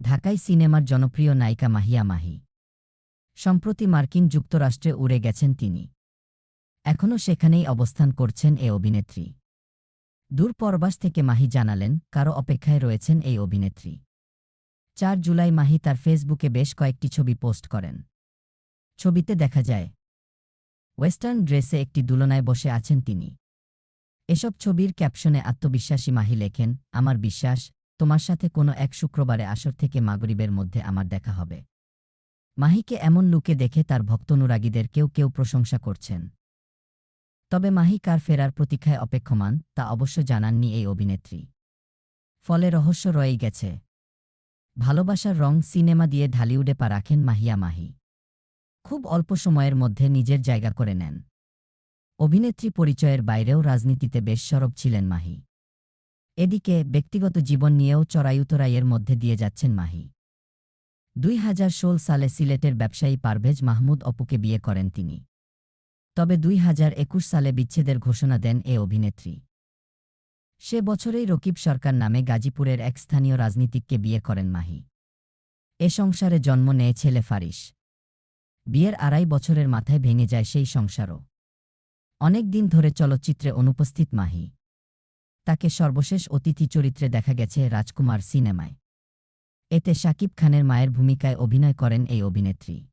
ঢাকাই সিনেমার জনপ্রিয় নায়িকা মাহিয়া মাহি। সম্প্রতি মার্কিন যুক্তরাষ্ট্রে উড়ে গেছেন তিনি। এখনও সেখানেই অবস্থান করছেন এ অভিনেত্রী। দূর পরবাস থেকে মাহি জানালেন, কারো অপেক্ষায় রয়েছেন এই অভিনেত্রী। ৪ জুলাই মাহি তার ফেসবুকে বেশ কয়েকটি ছবি পোস্ট করেন। ছবিতে দেখা যায় ওয়েস্টার্ন ড্রেসে একটি দুলনায় বসে আছেন তিনি। এসব ছবির ক্যাপশনে আত্মবিশ্বাসী মাহি লেখেন, আমার বিশ্বাস, তোমার সাথে কোনো এক শুক্রবারে আসর থেকে মাগরিবের মধ্যে আমার দেখা হবে। মাহিকে এমন লুকে দেখে তার ভক্তানুরাগীদের কেউ কেউ প্রশংসা করছেন। তবে মাহি কার ফেরার প্রতীক্ষায় অপেক্ষমান তা অবশ্য জানাননি এই অভিনেত্রী। ফলে রহস্য রয়েই গেছে। ভালোবাসার রং সিনেমা দিয়ে ঢালিউডে পা রাখেন মাহিয়া মাহি। খুব অল্প সময়ের মধ্যে নিজের জায়গা করে নেন। অভিনেত্রী পরিচয়ের বাইরেও রাজনীতিতে বেশ সরব ছিলেন মাহি। এদিকে ব্যক্তিগত জীবন নিয়েও চড়াই-উতরাইয়ের মধ্যে দিয়ে যাচ্ছেন মাহি। ২০১৬ সালে সিলেটের ব্যবসায়ী পারভেজ মাহমুদ অপুকে বিয়ে করেন তিনি। তবে ২০২১ সালে বিচ্ছেদের ঘোষণা দেন এ অভিনেত্রী। সে বছরেই রকিব সরকার নামে গাজীপুরের এক স্থানীয় রাজনীতিককে বিয়ে করেন মাহি। এ সংসারে জন্ম নেয় ছেলে ফারিস। বিয়ের ২.৫ বছরের মাথায় ভেঙে যায় সেই সংসারও। অনেক দিন ধরে চলচ্চিত্রে অনুপস্থিত মাহি। তাকে সর্বশেষ অতিথি চরিত্রে দেখা গেছে রাজকুমার সিনেমায়। এতে শাকিব খানের মায়ের ভূমিকায় অভিনয় করেন এই অভিনেত্রী।